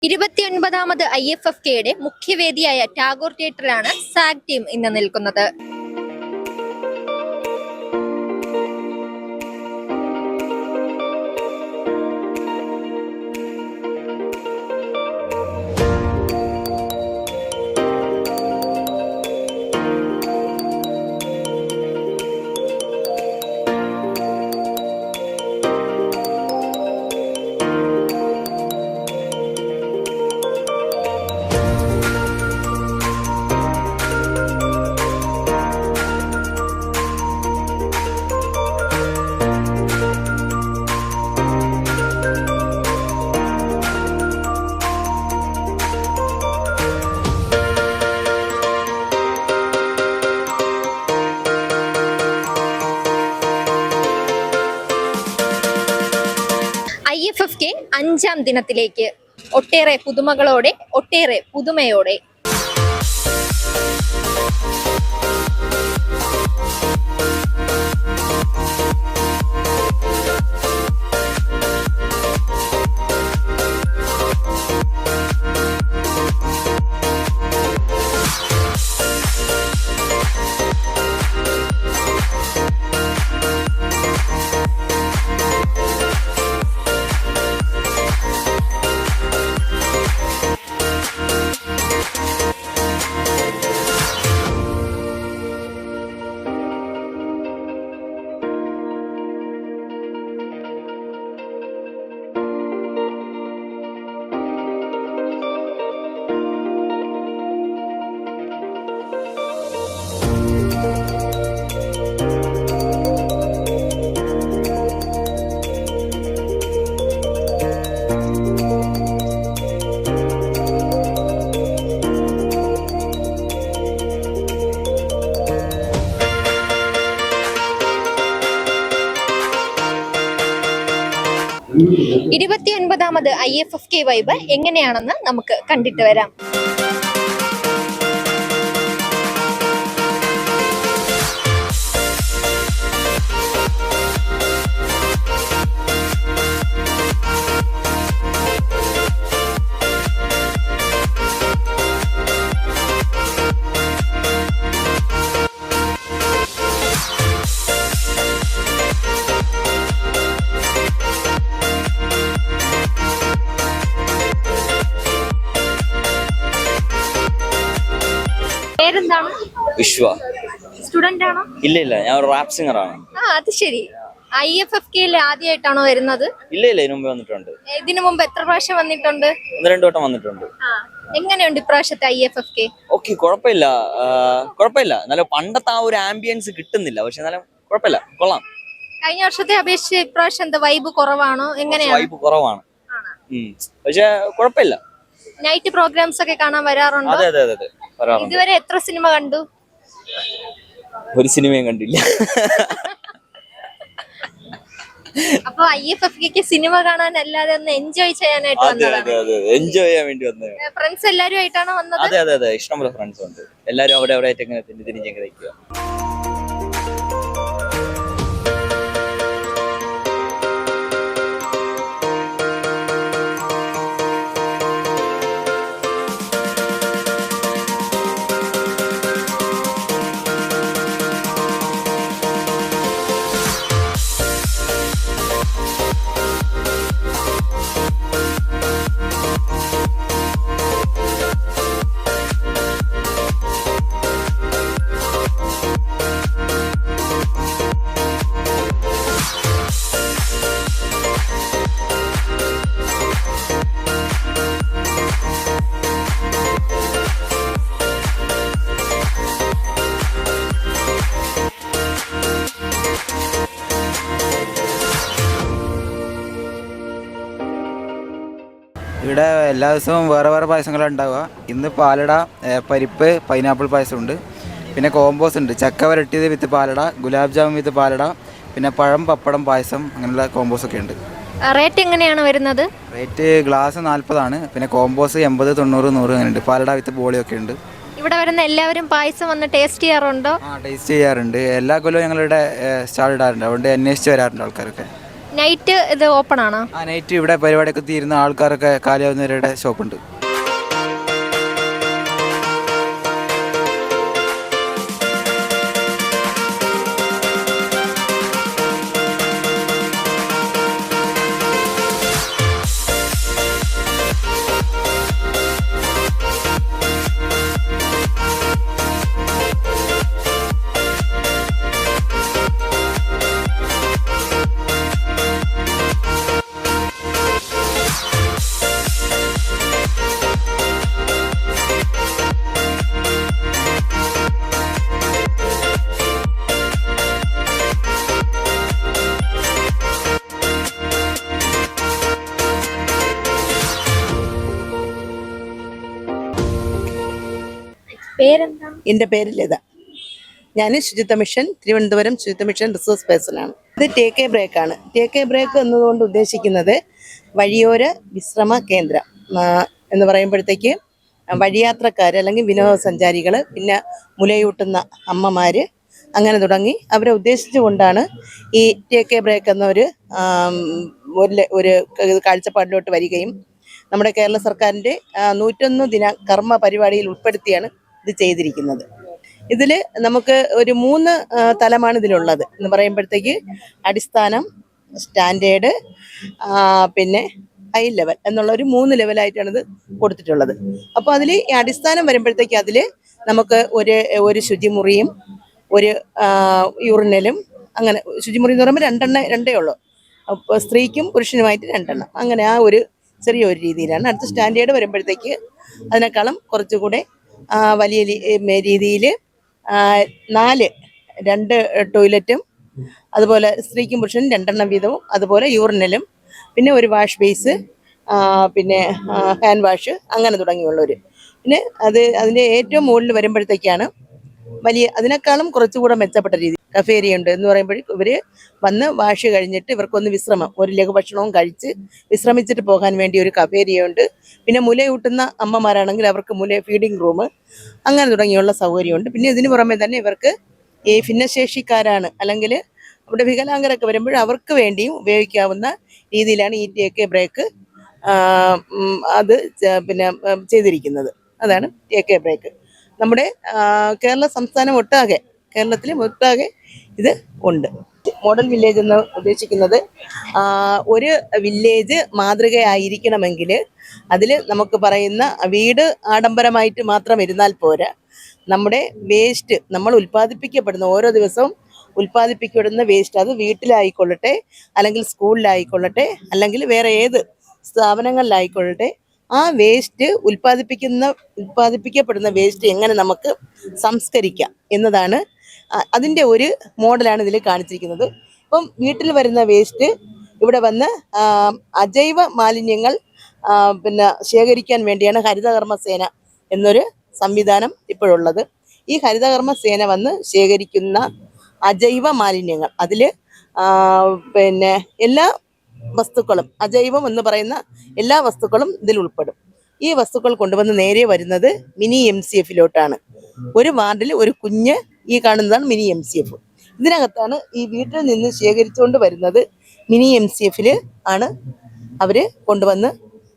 29ാമത് IFFKയുടെ മുഖ്യവേദിയായ Tagore തിയേറ്ററിലാണ് zag team ഇന്ന് നിൽക്കുന്നത്. IFFK 5ാം ദിനത്തിലേക്ക് ഒട്ടേറെ പുതുമകളോടെ ഒട്ടേറെ പുതുമയോടെ. ഇരുപത്തിയൊൻപതാമത് IFFK വൈബ് എങ്ങനെയാണെന്ന് നമുക്ക് കണ്ടിട്ട് വരാം. പേരെന്താണ്? വിശ്വ. സ്റ്റുഡന്റ് ആണോ? ഇല്ല, ഞാൻ ഒരു റാപ്പ് സിംഗർ ആണ്. അത് ശരി. IFFKയിൽ ആദ്യമായിട്ടാണോ വരുന്നത്? ഇല്ല, ഇതിനു മുമ്പ് വന്നിട്ടുണ്ട്. ഇതിനു മുമ്പ് എത്ര പ്രാവശ്യം വന്നിട്ടുണ്ട്? 1-2 വട്ടം വന്നിട്ടുണ്ട്. എങ്ങനെയുണ്ട് ഇപ്രാവശ്യത്തെ IFFK? ഓക്കെ, കുഴപ്പമില്ല. നല്ല പണ്ടത്തെ ആ ഒരു ആംബിയൻസ് കിട്ടുന്നില്ല, പക്ഷെ എന്നാലും കുഴപ്പമില്ല, കൊള്ളാം. കഴിഞ്ഞ വർഷത്തെ അപേക്ഷിച്ച് ഇപ്രാവശ്യം എന്താ വൈബ് കുറവാണോ? എങ്ങനെയാണ്? വൈബ് കുറവാണ്, പക്ഷെ കുഴപ്പമില്ല. നൈറ്റ് പ്രോഗ്രാംസ് ഒക്കെ കാണാൻ വരാറുണ്ടോ? അതെ, വരാറുണ്ട്. ഇതുവരെ എത്ര സിനിമ കണ്ടു? ഒരു സിനിമയും കണ്ടില്ല. അപ്പൊ IFFK സിനിമ കാണാൻ അല്ലാതെ ഒന്ന് എൻജോയ് ചെയ്യാനായിട്ട് വന്നതാണ്. എൻജോയ് ചെയ്യാൻ വേണ്ടി വന്നത്. ഫ്രണ്ട്സ് എല്ലാരും ആയിട്ടാണോ വന്നത്? അതെ, ഇഷ്ടംപോലെ ഫ്രണ്ട്സ് ഉണ്ട്. എല്ലാരും അവിടെ ആയിട്ട് ഇങ്ങനെ തിരിഞ്ഞ് കഴിക്കുക. ഇവിടെ എല്ലാ ദിവസവും വേറെ പായസങ്ങളാണ് ഉണ്ടാവുക. ഇന്ന് പാലട, പരിപ്പ്, പൈനാപ്പിൾ പായസമുണ്ട്. പിന്നെ കോമ്പോസ് ഉണ്ട്, ചക്ക വരട്ടിയത് വിത്ത് പാലട, ഗുലാബ് ജാമുൻ വിത്ത് പാലട, പിന്നെ പഴം, പപ്പടം, പായസം, അങ്ങനെയുള്ള കോമ്പോസ് ഒക്കെ ഉണ്ട്. റേറ്റ് എങ്ങനെയാണ് വരുന്നത്? റേറ്റ് ഗ്ലാസ് 40 പിന്നെ കോമ്പോസ് 80, 90, 100 അങ്ങനെ ഉണ്ട്. പാലട വിത്ത് ബോളിയൊക്കെ ഉണ്ട്. ഇവിടെ വരുന്ന എല്ലാവരും പായസം വന്ന് ടേസ്റ്റ് ചെയ്യാറുണ്ടോ? ടേസ്റ്റ് ചെയ്യാറുണ്ട്. എല്ലാ കൊല്ലവും ഞങ്ങളിവിടെ സ്റ്റാൾ ഇടാറുണ്ട്. അതുകൊണ്ട് അന്വേഷിച്ച് വരാറുണ്ട് ആൾക്കാരൊക്കെ. നൈറ്റ് ഇത് ഓപ്പൺ ആണോ? ആ നൈറ്റ് ഇവിടെ പരിപാടിയൊക്കെ തീരുന്ന ആൾക്കാരൊക്കെ കാലിയാവുന്നവരുടെ ഷോപ്പുണ്ട്. പേരെന്താ? എൻ്റെ പേര് ലത. ഞാൻ ശുചിത്വ മിഷൻ തിരുവനന്തപുരം ശുചിത്വ മിഷൻ റിസോഴ്സ് പേഴ്സണാണ്. ഇത് ടേക്ക് എ ബ്രേക്കാണ്. ടേക്ക് എ ബ്രേക്ക് എന്നതുകൊണ്ട് ഉദ്ദേശിക്കുന്നത് വഴിയോര വിശ്രമ കേന്ദ്രം എന്ന് പറയുമ്പോഴത്തേക്ക് വഴിയാത്രക്കാർ അല്ലെങ്കിൽ വിനോദസഞ്ചാരികൾ, പിന്നെ മുലയൂട്ടുന്ന അമ്മമാർ, അങ്ങനെ തുടങ്ങി അവരെ ഉദ്ദേശിച്ചുകൊണ്ടാണ് ഈ ടേക്ക് എ ബ്രേക്ക് എന്നൊരു ഒരു കാഴ്ചപ്പാടിലോട്ട് വരികയും നമ്മുടെ കേരള സർക്കാരിൻ്റെ 101 ദിന കർമ്മ പരിപാടിയിൽ ഉൾപ്പെടുത്തിയാണ് ഇത് ചെയ്തിരിക്കുന്നത്. ഇതിൽ നമുക്ക് ഒരു 3 തലമാണ് ഇതിലുള്ളത് എന്ന് പറയുമ്പോഴത്തേക്ക് അടിസ്ഥാനം, സ്റ്റാൻഡേർഡ്, പിന്നെ ഹൈ ലെവൽ എന്നുള്ള ഒരു 3 ലെവലായിട്ടാണ് ഇത് കൊടുത്തിട്ടുള്ളത്. അപ്പോൾ അതിൽ ഈ അടിസ്ഥാനം വരുമ്പോഴത്തേക്ക് അതിൽ നമുക്ക് ഒരു ശുചിമുറിയും ഒരു യൂറിനലും, അങ്ങനെ ശുചിമുറി എന്ന് പറയുമ്പോൾ രണ്ടേ ഉള്ളൂ. അപ്പോൾ സ്ത്രീക്കും പുരുഷനുമായിട്ട് 2 എണ്ണം, അങ്ങനെ ആ ഒരു ചെറിയൊരു രീതിയിലാണ്. അടുത്ത സ്റ്റാൻഡേർഡ് വരുമ്പോഴത്തേക്ക് അതിനേക്കാളും കുറച്ചുകൂടെ വലിയ രീതിയിൽ 2 ടോയ്ലറ്റും, അതുപോലെ സ്ത്രീക്കും പുരുഷനും 2 എണ്ണം വീതവും, അതുപോലെ യൂറിനലും, പിന്നെ ഒരു വാഷ് ബേസ്, പിന്നെ ഹാൻഡ് വാഷ്, അങ്ങനെ തുടങ്ങിയുള്ളവർ. പിന്നെ അതിൻ്റെ ഏറ്റവും മുകളിൽ വരുമ്പോഴത്തേക്കാണ് അതിനേക്കാളും കുറച്ചുകൂടെ മെച്ചപ്പെട്ട രീതി കഫേരിയ ഉണ്ട് എന്ന് പറയുമ്പോഴേക്കും ഇവർ വന്ന് വാഷ് കഴിഞ്ഞിട്ട് ഇവർക്കൊന്ന് വിശ്രമം, ഒരു ലഘുഭക്ഷണവും കഴിച്ച് വിശ്രമിച്ചിട്ട് പോകാൻ വേണ്ടി ഒരു കഫേരിയ ഉണ്ട്. പിന്നെ മുലയൂട്ടുന്ന അമ്മമാരാണെങ്കിൽ അവർക്ക് ഫീഡിംഗ് റൂം, അങ്ങനെ തുടങ്ങിയുള്ള സൗകര്യമുണ്ട്. പിന്നെ ഇതിന് പുറമെ തന്നെ ഇവർക്ക് ഈ ഭിന്നശേഷിക്കാരാണ് അല്ലെങ്കിൽ അവിടെ വികലാംഗരൊക്കെ വരുമ്പോൾ അവർക്ക് വേണ്ടിയും ഉപയോഗിക്കാവുന്ന രീതിയിലാണ് ഈ ടേക്ക് എ ബ്രേക്ക് അത് പിന്നെ ചെയ്തിരിക്കുന്നത്. അതാണ് ടേക്ക് എ ബ്രേക്ക്. നമ്മുടെ കേരള സംസ്ഥാനം ഒട്ടാകെ, കേരളത്തിൽ ഒട്ടാകെ ഇത് ഉണ്ട്. മോഡൽ വില്ലേജ് എന്ന് ഉദ്ദേശിക്കുന്നത് ഒരു വില്ലേജ് മാതൃകയായിരിക്കണമെങ്കിൽ അതിൽ നമുക്ക് പറയുന്ന വീട് ആഡംബരമായിട്ട് മാത്രം ഇരുന്നാൽ പോരാ. നമ്മുടെ വേസ്റ്റ്, നമ്മൾ ഉൽപ്പാദിപ്പിക്കപ്പെടുന്ന ഓരോ ദിവസവും ഉൽപ്പാദിപ്പിക്കപ്പെടുന്ന വേസ്റ്റ്, അത് വീട്ടിലായിക്കൊള്ളട്ടെ, അല്ലെങ്കിൽ സ്കൂളിലായിക്കൊള്ളട്ടെ, അല്ലെങ്കിൽ വേറെ ഏത് സ്ഥാപനങ്ങളിലായിക്കൊള്ളട്ടെ, ആ വേസ്റ്റ് ഉൽപ്പാദിപ്പിക്കപ്പെടുന്ന വേസ്റ്റ് എങ്ങനെ നമുക്ക് സംസ്കരിക്കാം എന്നതാണ് അതിൻ്റെ ഒരു മോഡലാണ് ഇതിൽ കാണിച്ചിരിക്കുന്നത്. ഇപ്പം വീട്ടിൽ വരുന്ന വേസ്റ്റ് ഇവിടെ വന്ന് അജൈവ മാലിന്യങ്ങൾ പിന്നെ ശേഖരിക്കാൻ വേണ്ടിയാണ് ഹരിതകർമ്മസേന എന്നൊരു സംവിധാനം ഇപ്പോഴുള്ളത്. ഈ ഹരിതകർമ്മസേന വന്ന് ശേഖരിക്കുന്ന അജൈവ മാലിന്യങ്ങൾ, അതിൽ പിന്നെ എല്ലാ വസ്തുക്കളും, അജൈവം എന്ന് പറയുന്ന എല്ലാ വസ്തുക്കളും ഇതിൽ ഉൾപ്പെടും. ഈ വസ്തുക്കൾ കൊണ്ടുവന്ന് നേരെ വരുന്നത് മിനി MCF-ലോട്ടാണ്. ഒരു വാർഡിൽ ഒരു കുഞ്ഞ് ഈ കാണുന്നതാണ് മിനി MCF. ഇതിനകത്താണ് ഈ വീട്ടിൽ നിന്ന് ശേഖരിച്ചുകൊണ്ട് വരുന്നത്. മിനി MCF-ൽ ആണ് അവർ കൊണ്ടുവന്ന്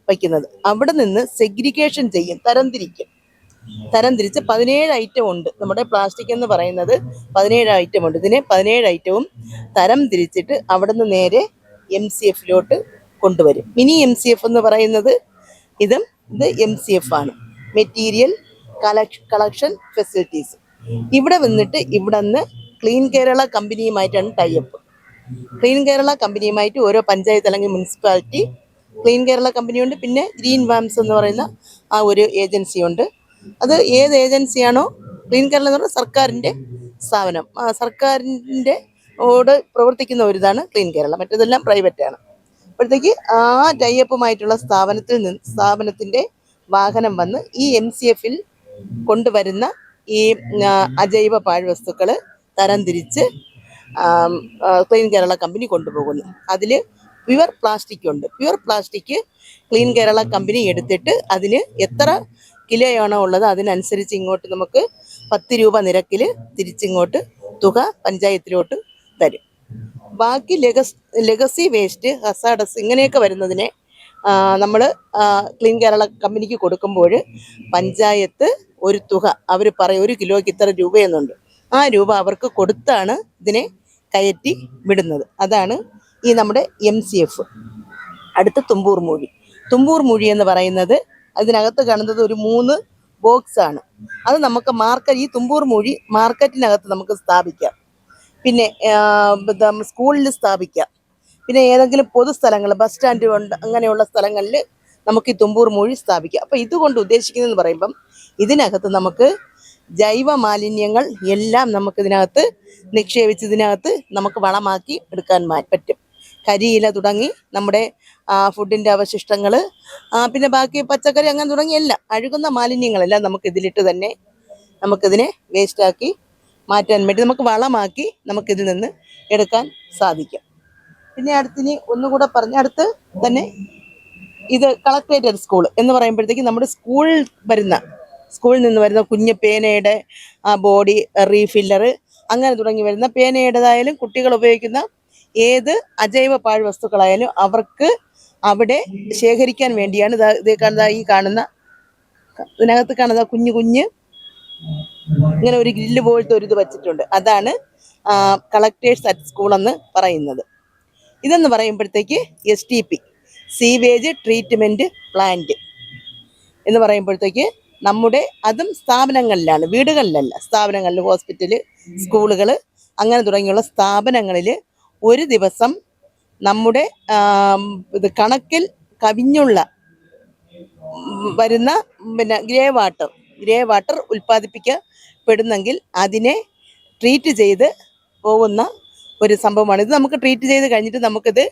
വയ്ക്കുന്നത്. അവിടെ നിന്ന് സെഗ്രിഗേഷൻ ചെയ്യും, തരംതിരിച്ച് 17 ഐറ്റം ഉണ്ട്. നമ്മുടെ പ്ലാസ്റ്റിക് എന്ന് പറയുന്നത് 17 ഐറ്റം ഉണ്ട്. ഇതിനെ 17 ഐറ്റവും തരം തിരിച്ചിട്ട് അവിടെ നിന്ന് നേരെ MCF-ലോട്ട് കൊണ്ടുവരും. മിനി MCF എന്ന് പറയുന്നത് ഇത് MCF ആണ്, മെറ്റീരിയൽ കളക്ഷൻ ഫെസിലിറ്റീസ്. ഇവിടെ വന്നിട്ട് ഇവിടെ നിന്ന് ക്ലീൻ കേരള കമ്പനിയുമായിട്ടാണ് ടൈപ്പ്. ക്ലീൻ കേരള കമ്പനിയുമായിട്ട് ഓരോ പഞ്ചായത്ത് അല്ലെങ്കിൽ മുനിസിപ്പാലിറ്റി ക്ലീൻ കേരള കമ്പനിയുണ്ട്. പിന്നെ ഗ്രീൻ വാംസ് എന്ന് പറയുന്ന ആ ഒരു ഏജൻസിയുണ്ട്. അത് ഏത് ഏജൻസിയാണോ, ക്ലീൻ കേരള എന്ന് പറഞ്ഞാൽ സർക്കാരിൻ്റെ സ്ഥാപനം, സർക്കാരിൻ്റെ പ്രവർത്തിക്കുന്ന ഒരു ഇതാണ് ക്ലീൻ കേരള. മറ്റേതെല്ലാം പ്രൈവറ്റാണ്. അപ്പോഴത്തേക്ക് ആ ടൈപ്പുമായിട്ടുള്ള സ്ഥാപനത്തിൻ്റെ വാഹനം വന്ന് ഈ MCF-ൽ കൊണ്ടുവരുന്ന ഈ അജൈവ പാഴ്വസ്തുക്കൾ തരംതിരിച്ച് ക്ലീൻ കേരള കമ്പനി കൊണ്ടുപോകുന്നു. അതിൽ പ്യുവർ പ്ലാസ്റ്റിക് ഉണ്ട്. Pure plastic clean Kerala company എടുത്തിട്ട് അതിന് എത്ര കിലോയാണോ ഉള്ളത് അതിനനുസരിച്ച് ഇങ്ങോട്ട് നമുക്ക് 10 രൂപ നിരക്കിൽ തിരിച്ചിങ്ങോട്ട് തുക പഞ്ചായത്തിലോട്ട് തരും. ബാക്കി ലെഗസി വേസ്റ്റ്, ഹസാഡസ് ഇങ്ങനെയൊക്കെ വരുന്നതിനെ നമ്മൾ ക്ലീൻ കേരള കമ്പനിക്ക് കൊടുക്കുമ്പോൾ പഞ്ചായത്ത് ഒരു തുക അവർ പറയും 1 കിലോയ്ക്ക് ഇത്ര രൂപയെന്നുണ്ട്. ആ രൂപ അവർക്ക് കൊടുത്താണ് ഇതിനെ കയറ്റി വിടുന്നത്. അതാണ് ഈ നമ്മുടെ MCF. അടുത്ത തുമ്പൂർ മൂഴി എന്ന് പറയുന്നത് അതിനകത്ത് കാണുന്നത് ഒരു 3 ബോക്സാണ്. അത് നമുക്ക് ഈ തുമ്പൂർ മൂഴി മാർക്കറ്റിനകത്ത് നമുക്ക് സ്ഥാപിക്കാം, പിന്നെ സ്കൂളിൽ സ്ഥാപിക്കാം, പിന്നെ ഏതെങ്കിലും പൊതുസ്ഥലങ്ങൾ ബസ് സ്റ്റാൻഡ് ഉണ്ട് അങ്ങനെയുള്ള സ്ഥലങ്ങളിൽ നമുക്ക് ഈ തുമ്പൂർ മൂഴി സ്ഥാപിക്കാം. അപ്പം ഇതുകൊണ്ട് ഉദ്ദേശിക്കുന്നതെന്ന് പറയുമ്പം ഇതിനകത്ത് നമുക്ക് ജൈവ മാലിന്യങ്ങൾ എല്ലാം നമുക്കിതിനകത്ത് നിക്ഷേപിച്ച് ഇതിനകത്ത് നമുക്ക് വളമാക്കി എടുക്കാൻ പറ്റും. കരിയില തുടങ്ങി നമ്മുടെ ഫുഡിൻ്റെ അവശിഷ്ടങ്ങൾ, പിന്നെ ബാക്കി പച്ചക്കറി അങ്ങനെ തുടങ്ങി എല്ലാം അഴുകുന്ന മാലിന്യങ്ങളെല്ലാം നമുക്ക് ഇതിലിട്ട് തന്നെ നമുക്കിതിനെ വേസ്റ്റാക്കി മാറ്റാൻ വേണ്ടി നമുക്ക് വളമാക്കി നമുക്കിതിൽ നിന്ന് എടുക്കാൻ സാധിക്കും. പിന്നെ അടുത്തിന് ഒന്നുകൂടെ അടുത്ത് തന്നെ ഇത് കളക്ടറേറ്റ് സ്കൂൾ എന്ന് പറയുമ്പോഴത്തേക്ക് നമ്മുടെ സ്കൂളിൽ നിന്ന് വരുന്ന കുഞ്ഞ് പേനയുടെ ബോഡി റീഫില്ലർ അങ്ങനെ തുടങ്ങി വരുന്ന പേനയുടേതായാലും കുട്ടികൾ ഉപയോഗിക്കുന്ന ഏത് അജൈവ പാഴ്വസ്തുക്കളായാലും അവർക്ക് അവിടെ ശേഖരിക്കാൻ വേണ്ടിയാണ് ഇതിനകത്ത് കാണുന്ന കുഞ്ഞ് ഇങ്ങനെ ഒരു ഗ്രില്ല് പോലത്തെ ഒരു ഇത് വെച്ചിട്ടുണ്ട്. അതാണ് കളക്ടേഴ്സ് അറ്റ് സ്കൂൾ എന്ന് പറയുന്നത്. ഇതെന്ന് പറയുമ്പോഴത്തേക്ക് STP സീവേജ് ട്രീറ്റ്മെൻറ്റ് പ്ലാന്റ് എന്ന് പറയുമ്പോഴത്തേക്ക് നമ്മുടെ അതും സ്ഥാപനങ്ങളിലാണ്, വീടുകളിലല്ല, സ്ഥാപനങ്ങളിൽ, ഹോസ്പിറ്റല്, സ്കൂളുകൾ അങ്ങനെ തുടങ്ങിയുള്ള സ്ഥാപനങ്ങളിൽ ഒരു ദിവസം നമ്മുടെ ഇത് കണക്കിൽ കവിഞ്ഞുള്ള വരുന്ന പിന്നെ ഗ്രേ വാട്ടർ ഉൽപ്പാദിപ്പിക്കപ്പെടുന്നെങ്കിൽ അതിനെ ട്രീറ്റ് ചെയ്ത് പോകുന്ന ഒരു സംഭവമാണ്. ഇത് നമുക്ക് ട്രീറ്റ് ചെയ്ത് കഴിഞ്ഞിട്ട് നമുക്കിത്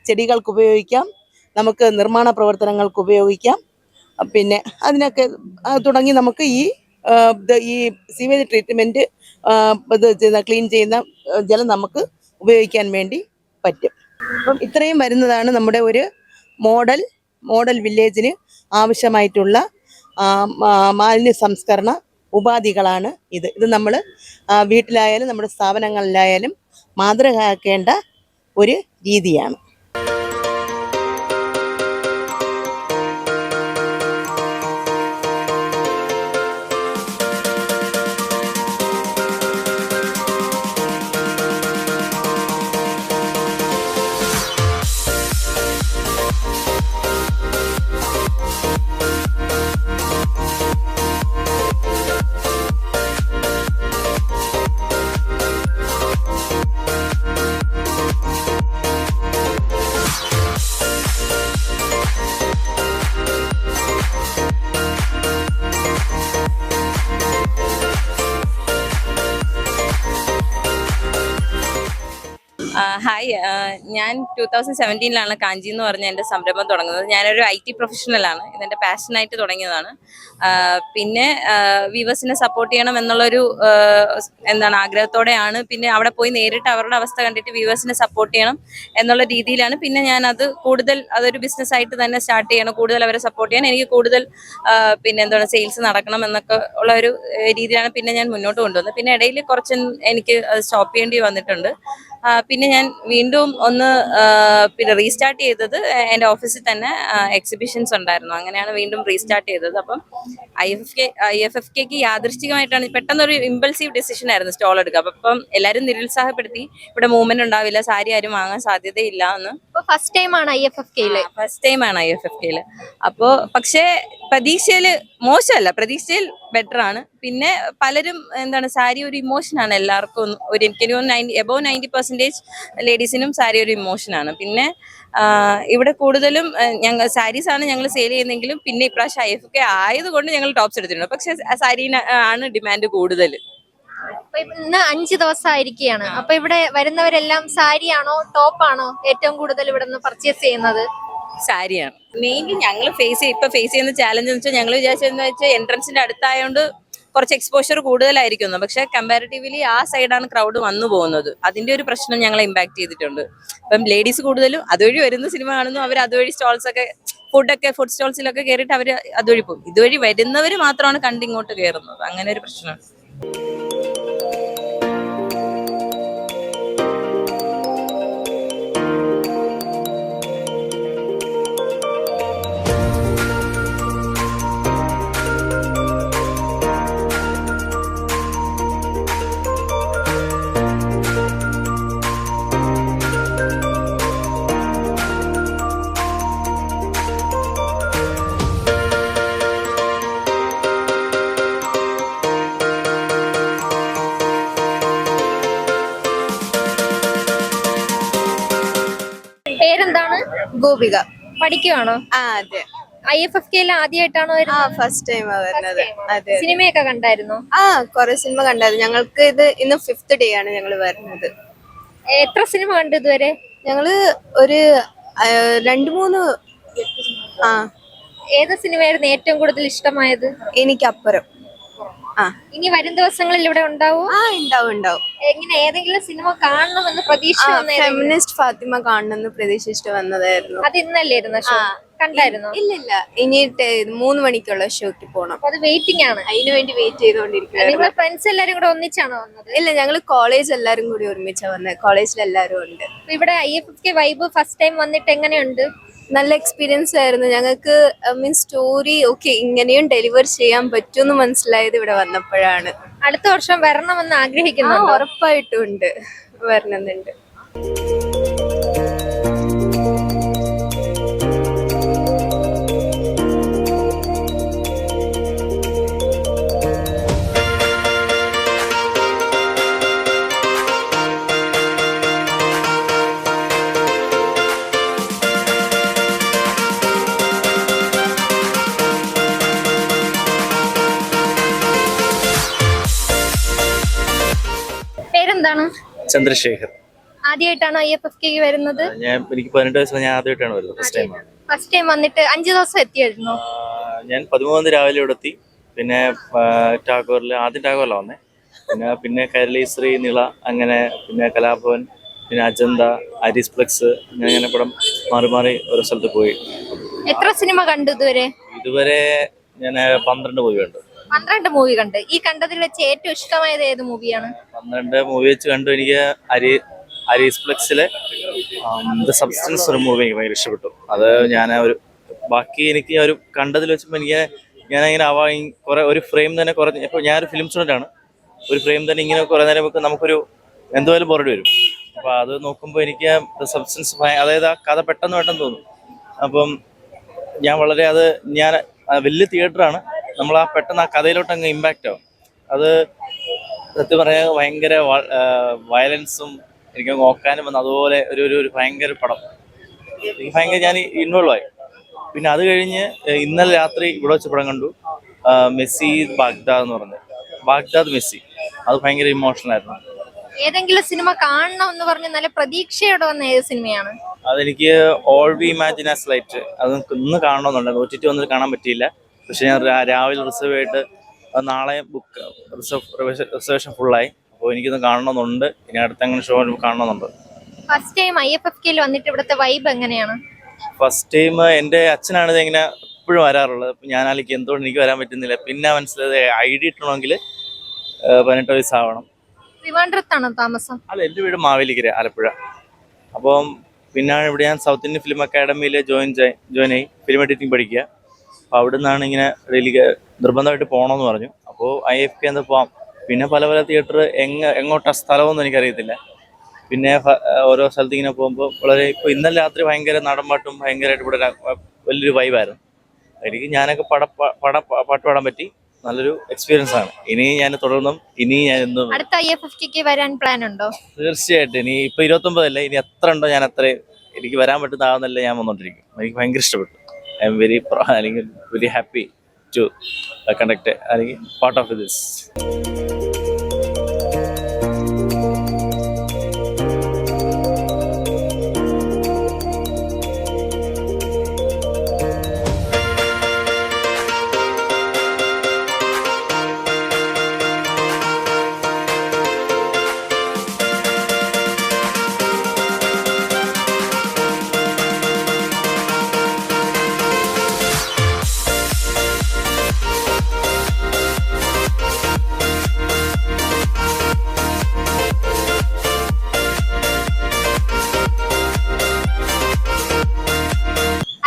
ചെടികൾക്ക് ഉപയോഗിക്കാം, നമുക്ക് നിർമ്മാണ പ്രവർത്തനങ്ങൾക്ക് ഉപയോഗിക്കാം, പിന്നെ അതിനൊക്കെ തുടങ്ങി നമുക്ക് ഈ സീവേജ് ട്രീറ്റ്മെൻറ്റ് ഇത് ക്ലീൻ ചെയ്യുന്ന ജലം നമുക്ക് ഉപയോഗിക്കാൻ വേണ്ടി പറ്റും. അപ്പം ഇത്രയും വരുന്നതാണ് നമ്മുടെ ഒരു മോഡൽ വില്ലേജിന് ആവശ്യമായിട്ടുള്ള മാലിന്യ സംസ്കരണ ഉപാധികളാണ് ഇത് നമ്മൾ വീട്ടിലായാലും നമ്മുടെ സ്ഥാപനങ്ങളിലായാലും മാതൃകയാക്കേണ്ട ഒരു രീതിയാണ്. ഹായ്, ഞാൻ 2017 കാഞ്ചി എന്ന് പറഞ്ഞ എൻ്റെ സംരംഭം തുടങ്ങുന്നത്. ഞാനൊരു IT പ്രൊഫഷണലാണ്. ഇതെൻ്റെ പാഷനായിട്ട് തുടങ്ങിയതാണ്. പിന്നെ വ്യൂവേഴ്സിനെ സപ്പോർട്ട് ചെയ്യണം എന്നുള്ളൊരു ആഗ്രഹത്തോടെയാണ്. പിന്നെ അവിടെ പോയി നേരിട്ട് അവരുടെ അവസ്ഥ കണ്ടിട്ട് വ്യൂവേഴ്സിനെ സപ്പോർട്ട് ചെയ്യണം എന്നുള്ള രീതിയിലാണ്. പിന്നെ ഞാനത് കൂടുതൽ അതൊരു ബിസിനസ്സായിട്ട് തന്നെ സ്റ്റാർട്ട് ചെയ്യണം, കൂടുതൽ അവരെ സപ്പോർട്ട് ചെയ്യാൻ, എനിക്ക് കൂടുതൽ സെയിൽസ് നടക്കണം എന്നൊക്കെ ഉള്ള ഒരു രീതിയിലാണ് പിന്നെ ഞാൻ മുന്നോട്ട് കൊണ്ടുവന്നത്. പിന്നെ ഇടയിൽ കുറച്ച് എനിക്ക് സ്റ്റോപ്പ് ചെയ്യേണ്ടി വന്നിട്ടുണ്ട്. പിന്നെ ഞാൻ വീണ്ടും പിന്നെ റീസ്റ്റാർട്ട് ചെയ്തത് എൻ്റെ ഓഫീസിൽ തന്നെ എക്സിബിഷൻസ് ഉണ്ടായിരുന്നു. അങ്ങനെയാണ് വീണ്ടും റീസ്റ്റാർട്ട് ചെയ്തത്. അപ്പം IFFKക്ക് യാദൃശ്ചികമായിട്ടാണ്, പെട്ടെന്നൊരു ഇമ്പൾസീവ് ഡിസിഷൻ ആയിരുന്നു സ്റ്റോൾ എടുക്കുക. അപ്പം എല്ലാവരും നിരുത്സാഹപ്പെടുത്തി, ഇവിടെ മൂവ്മെന്റ് ഉണ്ടാവില്ല, സാരി ആരും വാങ്ങാൻ സാധ്യതയില്ല എന്ന്. ഫസ്റ്റ് ടൈമാണ് IFFKയില്. അപ്പോൾ പക്ഷേ പ്രതീക്ഷയിൽ മോശമല്ല, പ്രതീക്ഷയിൽ ബെറ്റർ ആണ്. പിന്നെ പലരും സാരി ഒരു ഇമോഷനാണ് എല്ലാവർക്കും. എനിക്ക് എബോവ് 90% ലേഡീസിനും സാരി ഒരു ഇമോഷനാണ്. പിന്നെ ഇവിടെ കൂടുതലും സാരീസ് ആണ് ഞങ്ങൾ സെയിൽ ചെയ്യുന്നെങ്കിലും പിന്നെ ഇപ്രാവശ്യം IFFK ആയതുകൊണ്ട് ഞങ്ങൾ ടോപ്സ് എടുത്തിട്ടുണ്ട്. പക്ഷെ സാരീന് ആണ് ഡിമാൻഡ് കൂടുതൽ. ഇന്ന് 5 ദിവസമായിരിക്കുകയാണ്. അപ്പൊ ഇവിടെ വരുന്നവരെല്ലാം സാരിയാണോ ടോപ്പാണോ ഏറ്റവും കൂടുതൽ ഇവിടെ നിന്ന് പർച്ചേസ് ചെയ്യുന്നത്? സാരിയാണ് മെയിൻലി. ഞങ്ങൾ ഫേസ് ചെയ്യുന്ന ചാലഞ്ച് എന്ന് വെച്ചാൽ, ഞങ്ങൾ വിചാരിച്ചതെന്ന് വെച്ചാൽ എൻട്രൻസിന്റെ അടുത്തായതുകൊണ്ട് കുറച്ച് എക്സ്പോഷർ കൂടുതലായിരിക്കുന്നു. പക്ഷെ കമ്പാരിറ്റീവ്ലി ആ സൈഡാണ് ക്രൗഡ് വന്നു പോകുന്നത്. അതിന്റെ ഒരു പ്രശ്നം ഞങ്ങളെ ഇമ്പാക്ട് ചെയ്തിട്ടുണ്ട്. അപ്പം ലേഡീസ് കൂടുതലും അതുവഴി വരുന്ന സിനിമ കാണുന്നു, അവർ അതുവഴി ഫുഡ് സ്റ്റോൾസിലൊക്കെ കയറിയിട്ട് അവർ അതുവഴി പോകും. ഇതുവഴി വരുന്നവർ മാത്രമാണ് കണ്ടിങ്ങോട്ട് കയറുന്നത്. അങ്ങനെ ഒരു പ്രശ്നമാണ്. ഗോപിക. പഠിക്കുവാണോ? അതെ. IFFK ആദ്യമായിട്ടാണോ വരുന്നത്? ഫസ്റ്റ് ടൈം വരുന്നത്. അതെ. സിനിമയൊക്കെ കണ്ടായിരുന്നോ? കുറെ സിനിമ കണ്ടായിരുന്നു. ഞങ്ങൾക്ക് ഇത് ഇന്ന് 5th ഡേ ആണ് ഞങ്ങൾ വരുന്നത്. എത്ര സിനിമ കണ്ടു ഇതുവരെ? ഞങ്ങള് ഒരു 2-3. ഏത് സിനിമയായിരുന്നു ഏറ്റവും കൂടുതൽ ഇഷ്ടമായത്? എനിക്ക് അപ്പുറം. ഇനി വരും ദിവസങ്ങളിൽ ഇവിടെ ഉണ്ടാവോ? ഉണ്ടാവും. എങ്ങനെ ഏതെങ്കിലും സിനിമ കാണണമെന്ന് പ്രതീക്ഷ ഫെമിനിസ്റ്റ് ഫാത്തിമ കാണണമെന്ന് പ്രതീക്ഷിച്ചിട്ട് വന്നതായിരുന്നു. അത് ഇന്നല്ലായിരുന്നു ഷോ? കണ്ടായിരുന്നോ? ഇല്ല. ഇനി 3 മണിക്കുള്ള ഷോക്ക് പോണം. അത് വെയിറ്റിംഗ് ആണ്. അതിനു വേണ്ടി വെയിറ്റ് ചെയ്തോണ്ടിരിക്കുക. നിങ്ങളെ ഫ്രണ്ട്സ് എല്ലാരും കൂടെ ഒന്നിച്ചാണോ വന്നത്? ഇല്ല, ഞങ്ങള് കോളേജ് എല്ലാരും കൂടി ഒരുമിച്ചാ വന്നത്. കോളേജിൽ എല്ലാരും ഉണ്ട്. ഇവിടെ IFFK വൈബ് ഫസ്റ്റ് ടൈം വന്നിട്ട് എങ്ങനെയുണ്ട്? നല്ല എക്സ്പീരിയൻസ് ആയിരുന്നു ഞങ്ങൾക്ക്. മീൻസ് സ്റ്റോറി ഇങ്ങനെയും ഡെലിവർ ചെയ്യാൻ പറ്റുമെന്ന് മനസ്സിലായത് ഇവിടെ വന്നപ്പോഴാണ്. അടുത്ത വർഷം വരണമെന്ന് ആഗ്രഹിക്കുന്നു. ഉറപ്പായിട്ടും ഉണ്ട്, വരണമെന്നുണ്ട്. പേരെന്താണ്? ചന്ദ്രശേഖർ. ആദ്യമായിട്ടാണോ IFFK വരുന്നത്? എനിക്ക് 18 വയസ്സുള്ള ഞാൻ ആദ്യമായിട്ടാണ് വരുന്നത്. ഫസ്റ്റ് ടൈം വന്നിട്ട് 5 ദിവസം എത്തിയായിരുന്നു. ഞാൻ 13 രാവിലെ ഇവിടെ എത്തി. പിന്നെ ആദ്യം ടാഗോറിലാണ് വന്നേ. പിന്നെ കൈരളി, ശ്രീ, നിള, അങ്ങനെ പിന്നെ കലാഭവൻ, പിന്നെ അജന്ത, അരിസ്പ്ലെക്സ്, അങ്ങനെ പടം മാറി ഓരോ സ്ഥലത്ത് പോയി. എത്ര സിനിമ കണ്ടു ഇതുവരെ? ഇതുവരെ ഞാൻ 12 മൂവി കണ്ടു. 12 മൂവി കണ്ട്. ഈ കണ്ടതിൽ വെച്ച് ഏറ്റവും ഇഷ്ടമായത് ഏത് മൂവിയാണ്? 12 മൂവി വെച്ച് കണ്ടു. എനിക്ക് അരിസ്പ്ലെക്സിലെ ദ സബ്സ്റ്റൻസ് ഒരു മൂവി എനിക്ക് ഭയങ്കര ഇഷ്ടപ്പെട്ടു. അത് ബാക്കി എനിക്ക് ഒരു കണ്ടതിൽ വെച്ചപ്പോൾ ഞാനങ്ങനെ കുറെ ഒരു ഫ്രെയിം തന്നെ ഇപ്പോൾ ഞാനൊരു ഫിലിം സ്റ്റുഡൻ്റ് ആണ്. ഒരു ഫ്രെയിം തന്നെ ഇങ്ങനെ കുറെ നേരം നമുക്കൊരു എന്തായാലും ബോറടി വരും. അപ്പോൾ അത് നോക്കുമ്പോൾ എനിക്ക് സബ്സ്റ്റൻസ്, അതായത് ആ കഥ പെട്ടെന്ന് തോന്നും. അപ്പം ഞാൻ വലിയ തിയേറ്ററാണ്. നമ്മൾ പെട്ടെന്ന് ആ കഥയിലോട്ട് അങ്ങ് ഇമ്പാക്റ്റ് ആവും. അത് സത്യം പറഞ്ഞാൽ ഭയങ്കര വയലൻസും എനിക്ക് നോക്കാനും വന്നു. അതുപോലെ ഒരു ഭയങ്കര പടം എനിക്ക് ഞാൻ ഇൻവോൾവ് ആയി. പിന്നെ അത് കഴിഞ്ഞ് ഇന്നലെ രാത്രി ഇവിടെ വെച്ച് പടം കണ്ടു, മെസ്സി ബാഗ്ദാദ് എന്ന് പറഞ്ഞത്. ബാഗ്ദാദ് മെസ്സി, അത് ഭയങ്കര ഇമോഷണൽ ആയിരുന്നു. ഏതെങ്കിലും സിനിമ കാണണം എന്ന് പറഞ്ഞ് നല്ല പ്രതീക്ഷയോടെ വന്ന ഏത് സിനിമയാണ്? അതെനിക്ക് all we imagine as light. അത് ഇന്ന് കാണണമെന്നുണ്ടായിരുന്നു. OTT വന്നിട്ട് കാണാൻ പറ്റിയില്ല. പക്ഷെ ഞാൻ രാവിലെ റിസർവ് ആയിട്ട് നാളെ റിസർവേഷൻ ഫുള്ളായി. അപ്പോൾ എനിക്കൊന്ന് കാണണമെന്നുണ്ട്. ഇനി അടുത്ത അങ്ങനെ ഷോ കാണണമെന്നുണ്ട്. ഫസ്റ്റ് ടൈം IFFK വന്നിട്ട് ഇവിടുത്തെ വൈബ് എങ്ങനെയാണ്? ഫസ്റ്റ് ടൈം എൻ്റെ അച്ഛനാണ് ഇതിങ്ങനെ എപ്പോഴും വരാറുള്ളത്. അപ്പം ഞാനാലേക്ക് എന്തുകൊണ്ട് എനിക്ക് വരാൻ പറ്റുന്നില്ല. പിന്നെ മനസ്സിലായത് ID ഇട്ടണമെങ്കിൽ 18 വയസ്സാവണം. ട്രിവാൻഡ്രത്താണോ താമസം? അല്ല, എൻ്റെ വീട് മാവേലിക്കര, ആലപ്പുഴ. അപ്പം പിന്നാണ് ഇവിടെ ഞാൻ സൗത്ത് ഇന്ത്യൻ ഫിലിം അക്കാഡമിയിൽ ജോയിൻ ആയി ഫിലിം എഡിറ്റിംഗ് പഠിക്കുക. അപ്പോൾ അവിടെ നിന്നാണ് ഇങ്ങനെ ഡെയിലി നിർബന്ധമായിട്ട് പോകണമെന്ന് പറഞ്ഞു. അപ്പോൾ IFFK എന്താ പോവാം. പിന്നെ പല തിയേറ്റർ എങ്ങോട്ടാ സ്ഥലമൊന്നും എനിക്കറിയത്തില്ല. പിന്നെ ഓരോ സ്ഥലത്ത് ഇങ്ങനെ പോകുമ്പോൾ ഇപ്പോൾ ഇന്നലെ രാത്രി ഭയങ്കര നാടൻപാട്ടും ഭയങ്കരമായിട്ട് ഇവിടെ വലിയൊരു വൈബായിരുന്നു. എനിക്ക് ഞാനൊക്കെ പാട്ട് പാടാൻ പറ്റി. നല്ലൊരു എക്സ്പീരിയൻസ് ആണ്. ഇനി ഞാൻ തുടർന്നും അടുത്ത IFFK വരാൻ പ്ലാൻ ഉണ്ടോ? തീർച്ചയായിട്ടും. ഇനി ഇപ്പോൾ 29 അല്ലേ, ഇനി എത്ര ഉണ്ടോ ഞാൻ അത്രയും എനിക്ക് വരാൻ പറ്റുന്നതാവുന്നല്ലേ ഞാൻ വന്നോണ്ടിരിക്കും. എനിക്ക് ഭയങ്കര ഇഷ്ടപ്പെട്ടു. I am very happy to conduct അല്ലെങ്കിൽ part of this.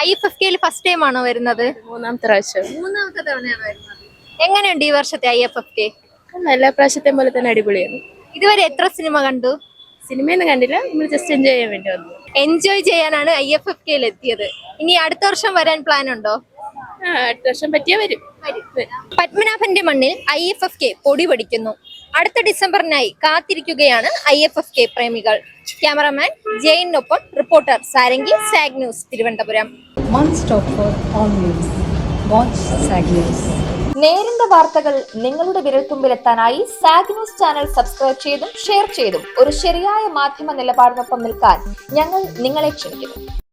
IFFK first time ആണോ വരുന്നത്? മൂന്നാമത്തെ പ്രാവശ്യം. മൂന്നാമത്തെ തവണയാണ് വരുന്നത്. എങ്ങനെയുണ്ട് ഈ വർഷത്തെ IFFK? എല്ലാ പ്രാവശ്യത്തെ പോലെ തന്നെ അടിപൊളിയാണ്. ഇതുവരെ എത്ര സിനിമ കണ്ടു? സിനിമയൊന്നും കണ്ടില്ല, നമ്മൾ ജസ്റ്റ് എൻജോയ് ചെയ്യാൻ വേണ്ടി വന്നു. എൻജോയ് ചെയ്യാനാണ് IFFK എത്തിയത്. ഇനി അടുത്ത വർഷം വരാൻ പ്ലാൻ ഉണ്ടോ? അടുത്ത വർഷം പറ്റിയാ വരും. പത്മനാഭന്റെ മണ്ണിൽ IFFK പൊടി പഠിക്കുന്നു. അടുത്ത ഡിസംബറിനായി കാത്തിരിക്കുകയാണ് IFFK പ്രേമികൾ. ക്യാമറമാൻ ജെയിനൊപ്പം റിപ്പോർട്ടർ സാരംഗി, സാഗ് news, Thiruvananthapuram. One stop for all news. Watch SAG News. നേരിന്റെ വാർത്തകൾ നിങ്ങളുടെ വിരൽത്തുമ്പിലെത്താനായി സാഗ് ന്യൂസ് ചാനൽ സബ്സ്ക്രൈബ് ചെയ്തും ഷെയർ ചെയ്തും ഒരു ശരിയായ മാധ്യമ നിലപാടിനൊപ്പം നിൽക്കാൻ ഞങ്ങൾ നിങ്ങളെ ക്ഷണിക്കുന്നു.